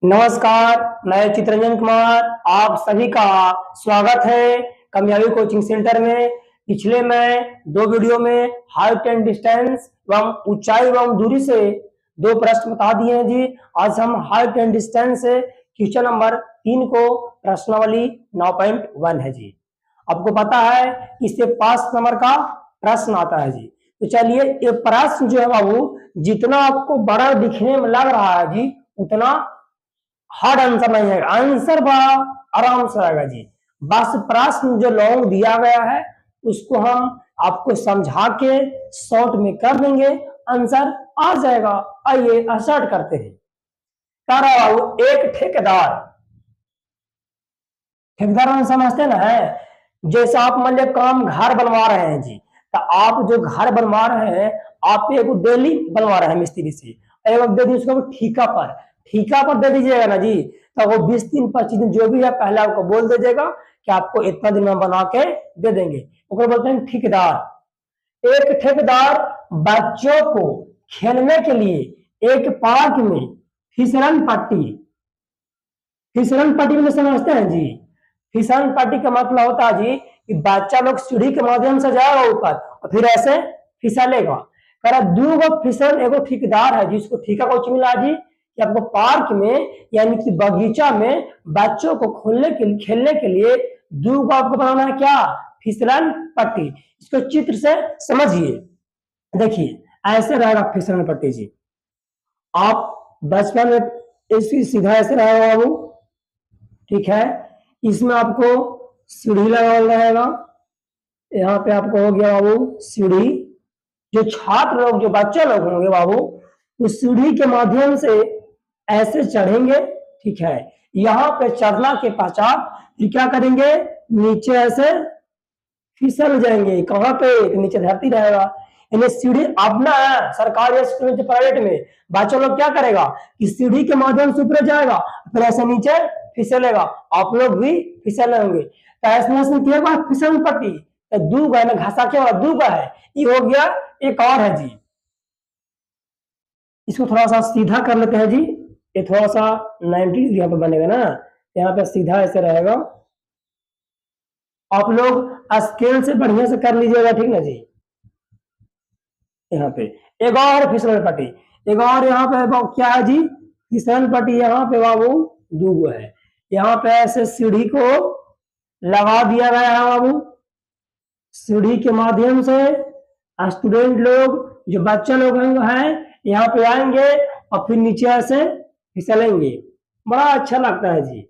नमस्कार, मैं चित्रंजन कुमार आप सभी का स्वागत है कामयाबी कोचिंग सेंटर में। पिछले मैं दो वीडियो में हाइट एंड डिस्टेंस एवं ऊंचाई एवं दूरी से दो प्रश्न बता दिए हैं जी। आज हम हाइट एंड डिस्टेंस से क्वेश्चन नंबर 3 को प्रश्नावली 9.1 है जी। आपको पता है इससे 5 नंबर का प्रश्न आता है जी। तो चलिए ये प्रश्न जो है बाबू, जितना आपको बड़ा दिखने में लग रहा है जी उतना हार्ड आंसर नहीं है। आंसर बड़ा आराम से आएगा जी। बस प्रश्न जो लॉन्ग दिया गया है उसको हम आपको समझा के शॉर्ट में कर देंगे, आंसर आ जाएगा। आइए स्टार्ट करते हैं। कह रहा हूं एक ठेकेदार, ठेकेदार हम समझते ना है। जैसे आप मान लिया काम घर बनवा रहे हैं जी, तो आप जो घर बनवा रहे हैं आप एक डेली बनवा रहे हैं मिस्त्री से, एक दे दीजिए उसको ठीका पर दे दीजिएगा ना जी। तो वो 20 दिन 25 दिन जो भी है पहले आपको बोल दीजिएगा कि आपको इतना दिन में बना के दे देंगे। वो बोलते हैं ठेकेदार। एक ठेकेदार बच्चों को खेलने के लिए एक पार्क में फिसलन पट्टी, फिसलन पट्टी में समझते हैं जी। फिसलन पट्टी का मतलब होता है जी कि बच्चा लोग सीढ़ी के माध्यम से जाएगा ऊपर और फिर ऐसे फिसलेगा। कह दूगो फिसल एगो ठेकेदार है जिसको ठेका कुछ मिला जी कि आपको पार्क में यानी कि बगीचा में बच्चों को खेलने के लिए दूगो आपको बनाना है क्या, फिसलन पट्टी। इसको चित्र से समझिए। देखिए ऐसे रहेगा फिसलन पट्टी जी। आप बचपन में इसकी सीधा ऐसे रहेगा बाबू, ठीक है। इसमें आपको सीढ़ी लगा रहेगा, यहाँ पे आपको हो गया बाबू सीढ़ी। जो छात्र लोग जो बच्चे लोग होंगे बाबू उस सीढ़ी के माध्यम से ऐसे चढ़ेंगे, ठीक है। यहाँ पे चढ़ना के पश्चात फिर क्या करेंगे, नीचे ऐसे फिसल जाएंगे। कहाँ पे, नीचे धरती रहेगा। यानी सीढ़ी अपना है सरकारी स्कूल में प्राइवेट में बच्चों लोग क्या करेगा कि सीढ़ी के माध्यम से ऊपर जाएगा फिर ऐसे नीचे फिसलेगा। आप लोग भी फिसलेंगे। तो ऐसे किया फिसल पट्टी तो दूगा ना घासा क्या दूगा है, ये हो गया। एक और है जी, इसको थोड़ा सा सीधा कर लेते हैं जी। ये थोड़ा सा 90 डिग्री यहाँ पे बनेगा ना, यहाँ पे सीधा ऐसे रहेगा। आप लोग स्केल से बढ़िया से कर लीजिएगा, ठीक ना जी। यहाँ पे एक और फिसलन पट्टी, एक और यहाँ पे क्या है जी, फिसलन पट्टी। यहाँ पे बाबू दूगो है। यहाँ पे ऐसे सीढ़ी को लगा दिया गया है बाबू। सीढ़ी के माध्यम से स्टूडेंट लोग जो बच्चे लोग हैं यहाँ पे आएंगे और फिर नीचे ऐसे फिसलेंगे। बड़ा अच्छा लगता है जी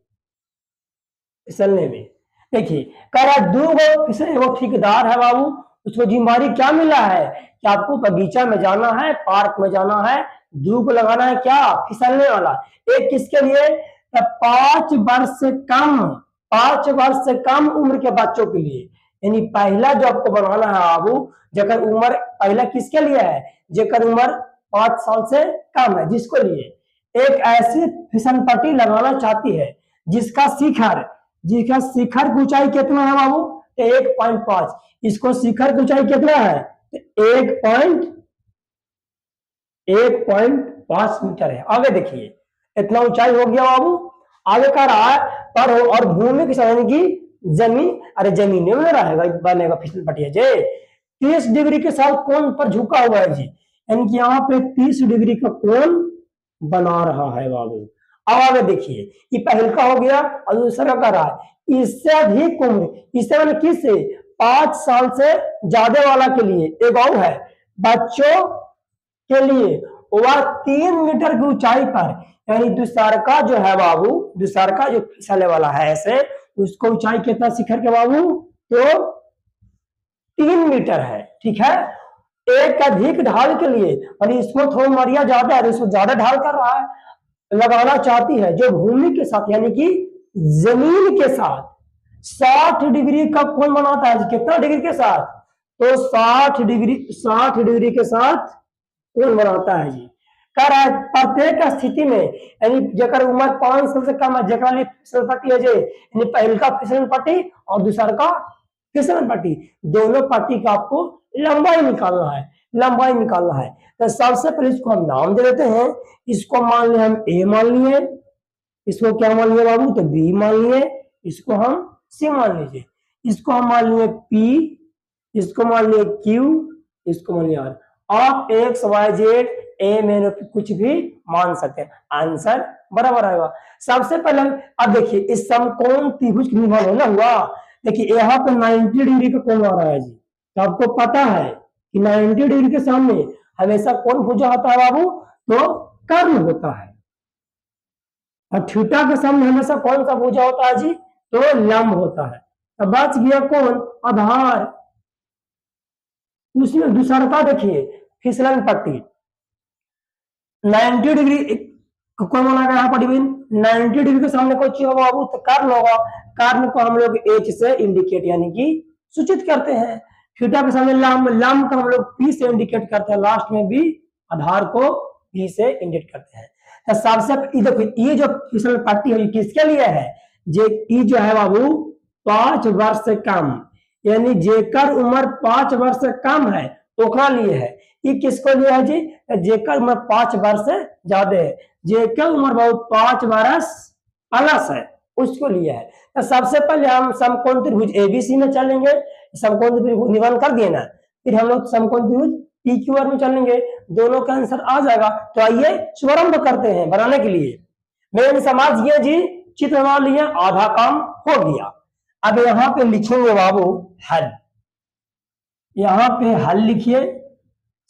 फिसलने में। देखिए कह रहा दूगो फिसल, वो ठेकेदार है बाबू, उसको जिम्मेदारी क्या मिला है कि आपको बगीचा में जाना है, पार्क में जाना है, दूगो लगाना है क्या, फिसलने वाला। एक किसके लिए, 5 वर्ष से कम, 5 वर्ष से कम उम्र के बच्चों के लिए। यानी पहला जो आपको बनाना है बाबू, जेकर उम्र पहला किसके लिए है, जेकर उम्र 5 साल से कम है, जिसको लिए एक ऐसी फिसल पट्टी लगाना चाहती है जिसका शिखर की ऊंचाई कितना है बाबू, 1.5। इसको शिखर की ऊंचाई कितना है, 1.5 मीटर है। आगे देखिए इतना ऊंचाई हो गया बाबू। आगे कह रहा है पर और भूमि की सतह की जमीन, अरे जमीन में रहेगा बनेगा फिसल पट्टी जे 30 डिग्री के साथ कोण पर झुका हुआ है जी। यानी कि यहाँ पे 30 डिग्री का कोण बना रहा है बाबू। अब आगे देखिए ये पहल का हो गया और दूसरा का रहा है इससे अधिक उम्र, इससे मैंने किससे 5 साल से ज्यादा वाला के लिए एक और है बच्चों के लिए वह 3 मीटर की ऊंचाई पर, यानी दुसारका जो है बाबू, दुसारका जो फिसलने वाला है ऐसे, उसको ऊंचाई कितना शिखर के बाबू, तो 3 मीटर है, ठीक है। एक अधिक ढाल के लिए और इसको थोड़ा मरिया ज्यादा है, इसको ज्यादा ढाल कर रहा है, लगाना चाहती है जो भूमि के साथ यानी कि जमीन के साथ 60 डिग्री का कोण बनाता है। कितना डिग्री के साथ, तो 60 डिग्री के साथ कोण बनाता है जी। कह रहा है प्रत्येक स्थिति में यानी जकर उम्र 5 साल से कम है, जकर लिए फिसल पट्टी है जे, यानी पहल का फिसल पट्टी और दूसरा का फिसल पट्टी, दोनों पट्टी का आपको लंबाई निकालना है, लंबाई निकालना है। तो सबसे पहले इसको हम नाम दे देते हैं। इसको मान लिया हम ए मान लिए, इसको क्या मान लिया बाबू, तो बी मान लिए, इसको हम सी मान लीजिए, इसको हम मान लिए पी, इसको मान लिए क्यू, इसको मान लिया आर। आप एक्स वाई जेड ए में कुछ भी मान सकते हैं, आंसर बराबर आएगा। सबसे पहले अब देखिए इस समकोण त्रिभुज की निभान ना हुआ, देखिए यहाँ पे 90 डिग्री का कोण आ रहा है जी, तो आपको पता है कि 90 डिग्री के सामने हमेशा कौन भुजा होता है बाबू, तो कर्ण होता है, और थीटा के सामने हमेशा कौन सा भुजा होता है जी, तो लंब होता है। अब बच गया कौन, आधार। उसमें दूसरा देखिए फिसलन पट्टी 90 डिग्री कौन माना गया पर 90 डिग्री के सामने कोई चीज होगा बाबू, तो कर्ण होगा। कर्ण को हम लोग एच से इंडिकेट यानी कि सूचित करते हैं। थीटा के सामने लंब, लंब का हम लोग पी से इंडिकेट करते हैं, लास्ट में भी आधार को पी से इंडिकेट करते हैं। तो सबसे देखो ये जो फिसल पट्टी है किसके लिए है, ये जो है बाबू 5 वर्ष से कम, यानी जेकर उम्र 5 वर्ष से कम है ओकरा लिए है। ये किसको लिए है जी, जेकर उम्र 5 वर्ष से ज्यादा है, जेकर उम्र बहुत 5 वर्ष प्लस है उसको लिए है। तो सबसे पहले हम समकोण त्रिभुज एबीसी में चलेंगे, समकोण त्रिभुज निबंध कर दिए ना, फिर हम लोग समकोण त्रिभुज पीक्यूआर में चलेंगे, दोनों का आंसर आ जाएगा। तो आइए शुभारंभ करते हैं बनाने के लिए। मैंने समझ गया जी, चित्र बना लिए, आधा काम हो गया। अब यहाँ पे लिखेंगे बाबू हल, यहाँ पे हल लिखिए।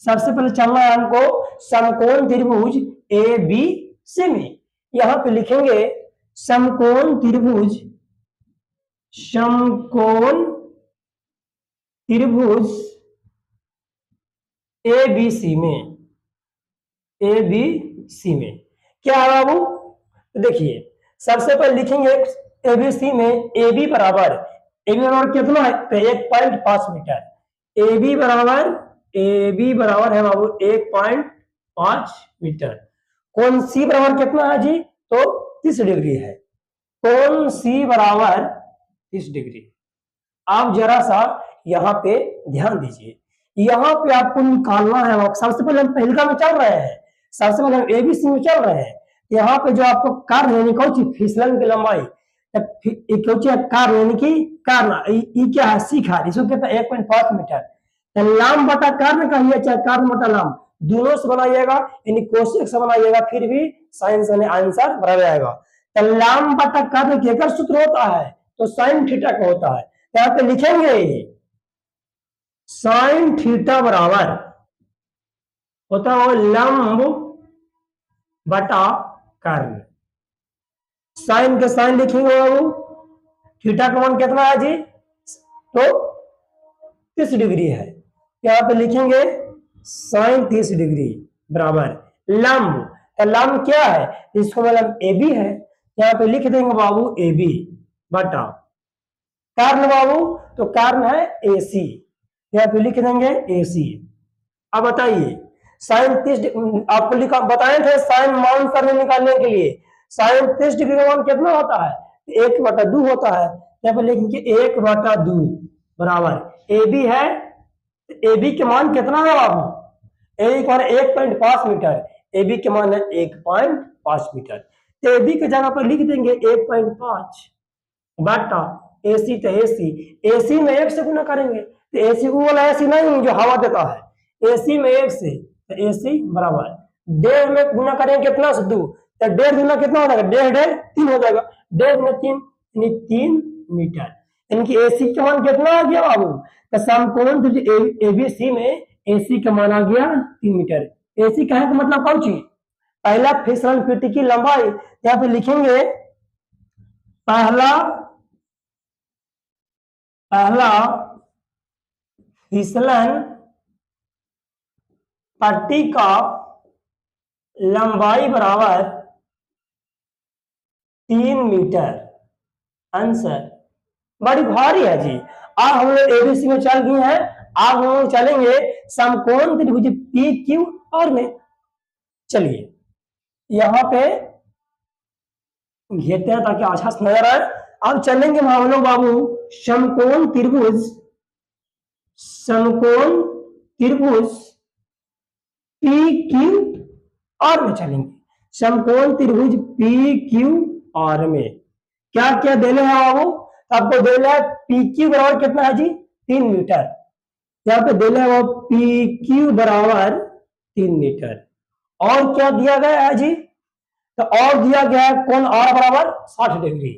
सबसे पहले चलना है हमको समकोण त्रिभुज ए बी सी में, यहाँ पे लिखेंगे समकोण त्रिभुज, समकोण त्रिभुज ए बी सी में, ए बी सी में क्या है बाबू, तो देखिए सबसे पहले लिखेंगे एबीसी में ए बी बराबर कितना है, तो 1.5 मीटर। ए बी बराबर है बाबू 1.5 मीटर। कोण सी बराबर कितना है जी, तो 30 डिग्री है। कोण सी बराबर 30 डिग्री। आप जरा सा यहाँ पे ध्यान दीजिए, यहाँ पे आपको निकालना है। सबसे पहले हम पहलका में चल रहे हैं, सबसे पहले हम एबीसी में चल रहे हैं। यहाँ पे जो आपको कार्य यानी कौन सी फिसलन की लंबाई, कार्य यानी कि कारण ये क्या है, सीख है, इसको कहते हैं 1.5 मीटर। लाम बटा कारण कहिए चाहे कारण बटा लाम, दोनों से बनाइएगा यानी कोशिश से बनाइएगा, फिर भी साइंस यानी आंसर बराबर आएगा। तो लाम बटा कारण केकर सूत्र होता है, तो साइन थीटा का होता है। यहाँ पे लिखेंगे साइन थीटा बराबर होता है लंब बटा कर्ण। साइन के साइन लिखेंगे बाबू, थीटा का मान कितना है जी, तो 30 डिग्री है। यहाँ पे लिखेंगे साइन 30 डिग्री बराबर लंब, तो लंब क्या है, इसको मतलब ए बी है, यहाँ पे लिख देंगे बाबू ए बी बटा कर्ण बाबू, तो कर्ण है ए सी, यहाँ पे लिख देंगे ए सी। अब बताइए साइन 30 आपको लिखा बताए थे साइन मान करने निकालने के लिए, साइन 30 डिग्री का मान कितना होता है, 1/2 होता है। यहाँ पे लिखेंगे 1/2 बराबर ए बी है, ए बी के मान कितना है बाबू, एक बार 1.5 मीटर, ए बी के मान है 1.5 मीटर। तो ए बी की जगह पर लिख देंगे 1.5 बटा ए सी, तो ए सी में 1 से गुना करेंगे, तो ए सी वाला ऐसी नहीं जो हवा देता है, ए सी में 1 से, तो ए सी बराबर 1.5 में गुना करेंगे कितना से 2, तो 1.5 गुना कितना हो जाएगा, 1.5 3 हो जाएगा, 1.5 गुना 3 यानी 3 मीटर। यानी कि एसी का मान कितना आ गया बाबू, तो समकोण एबीसी में एसी का मान आ गया 3 मीटर। एसी कहने का मतलब कौन चीज, पहला फिसलन पट्टी की लंबाई, यहाँ पे लिखेंगे पहला फिसलन पट्टी का लंबाई बराबर 3 मीटर। आंसर बड़ी भारी है जी। अब हम लोग एबीसी में चल गए हैं, अब हम लोग चलेंगे समकोण त्रिभुज पी क्यू आर में। चलिए यहाँ पे घेरते हैं ताकि अच्छा से नजर आए। अब चलेंगे हम लोग बाबू समकोण त्रिभुज पी क्यू आर में चलेंगे। समकोण त्रिभुज पी क्यू आर में क्या क्या देने हैं बाबू? आपको देना है पी क्यू बराबर कितना है जी? 3 मीटर। यहाँ पे देना है वो पी क्यू बराबर 3 मीटर। और क्या दिया गया है जी? तो और दिया गया है कोण आर बराबर 60 डिग्री।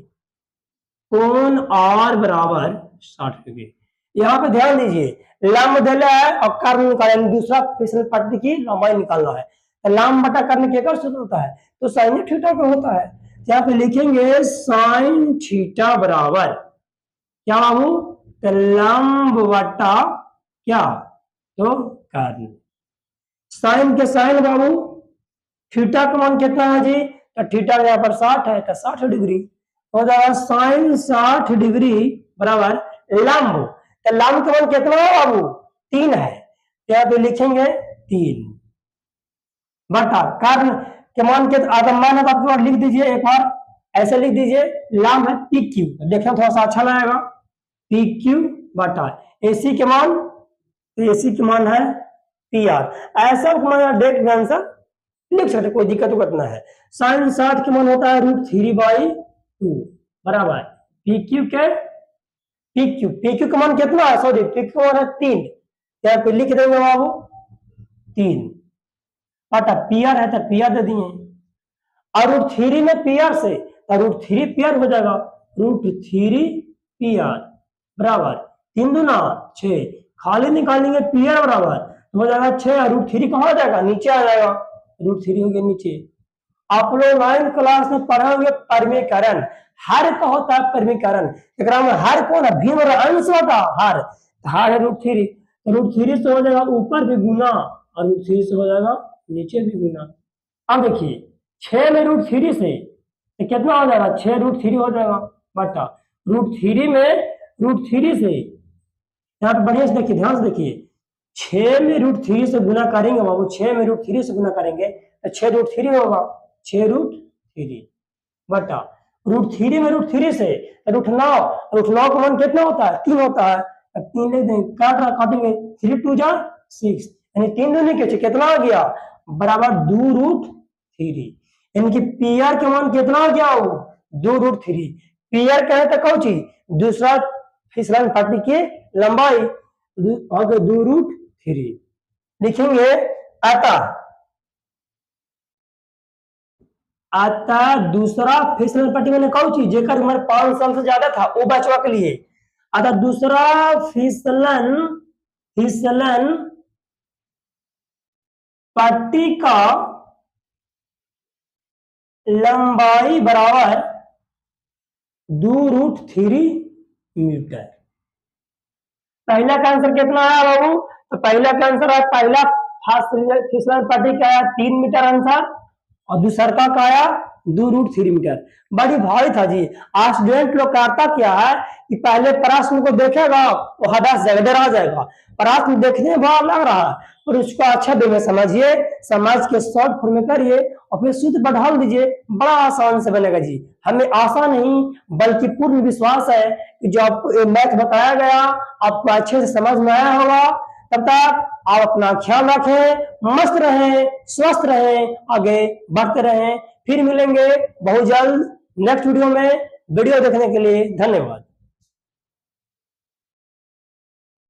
कोण आर बराबर 60 डिग्री। यहाँ पे ध्यान दीजिए लंब देना है और कर्ण निकालना, दूसरा फिसल पट्टी की लंबाई निकालना है। तो लंब बटा कर्ण क्या सूत्र होता है? तो साइन थीटा का होता है। यहाँ पे लिखेंगे साइन थीटा बराबर क्या बाबू? तो लंब बटा क्या? तो कर्ण। साइन के साइन बाबू, थीटा का मान कितना है जी? तो थीटा यहाँ पर 60 है तो 60 डिग्री हो जाएगा। साइन 60 डिग्री बराबर लंब, तो लंब का मान कितना है बाबू? 3 है। यहाँ पे लिखेंगे 3 बटा कर्ण के मान के मान है तो आप लिख दीजिए एक बार, ऐसे लिख दीजिए लंब है पी क्यू, देखना थोड़ा सा अच्छा लगेगा। पी क्यू बटा एसी के मान, तो एसी के मान है पी आर। ऐसा डायरेक्ट आंसर लिख सकते, कोई दिक्कत ना है। साइन 60 के मान होता है √3/2 बराबर पी क्यू के पी क्यू का मान कितना है? सॉरी पी क्यू मान है 3, यहाँ पे लिख देंगे बाबू 3 बटा पी आर है तो पी आर दे दिए, और √3 में पी आर से √3 पी आर हो जाएगा। √3 पी आर बराबर 3 दूना 6, खाली निकालेंगे पी आर बराबर हो जाएगा 6 और √3 कहाँ आ जाएगा? नीचे आ जाएगा, √3 हो गया नीचे। आप लोग 9th क्लास में पढ़े हुए परिमीकरण, हर का होता है परिमीकरण, में हर कौन है? भिन्न और अंश होता हर, हर है √3, तो √3 से हो जाएगा ऊपर भी गुना और √3 से हो जाएगा नीचे भी गुना। अब देखिए 6 में √3 से तो कितना हो जाएगा? 6 √3 हो जाएगा बटा √3 में √3 से, यहाँ पे बढ़िया से देखिए, ध्यान से देखिए, 6 में √3 से गुना करेंगे बाबू, 6 में √3 से गुना करेंगे तो 6 √3 होगा, 6 √3 बटा √3 में √3 से √9 का मान कितना होता है? 3 होता है, 3 लिख देंगे, काटेंगे 3 2 जा 6, यानी 3 दूनी कितना आ गया? बराबर 2√3, यानी कि पी आर के मान कितना हो गया? 2√3। पी आर कहे तो कौन चीज? दूसरा फिसलन पट्टी की लंबाई, 2√3 लिखेंगे। अतः दूसरा फिसलन पट्टी में कौन चीज जेकर उम्र 5 साल से ज्यादा था वो बचवा के लिए, अतः दूसरा फिसलन पट्टी का लंबाई बराबर 2√3 मीटर। पहला का आंसर कितना आया बाबू? तो पहला का आंसर है, पहला फिसलन पट्टी का आया 3 मीटर आंसर, और दूसरा का आया 2√3 मीटर। बड़ी भारी था जी। आज स्टूडेंट लोग करता क्या है कि पहले प्रश्न को देखेगा वो हदास जगह आ जाएगा, प्रश्न देखने में भाव लग रहा है और उसको अच्छा वे में समझिए, समझ के शॉर्ट फॉर्म में करिए और फिर सूत्र बढ़ा दीजिए, बड़ा आसान से बनेगा जी। हमें आशा नहीं बल्कि पूर्ण विश्वास है कि जो आपको मैथ बताया गया आपको अच्छे से समझ में आया होगा। तब तक आप अपना ख्याल रखें, मस्त रहें, स्वस्थ रहें, आगे बढ़ते रहें। फिर मिलेंगे बहुत जल्द नेक्स्ट वीडियो में। वीडियो देखने के लिए धन्यवाद।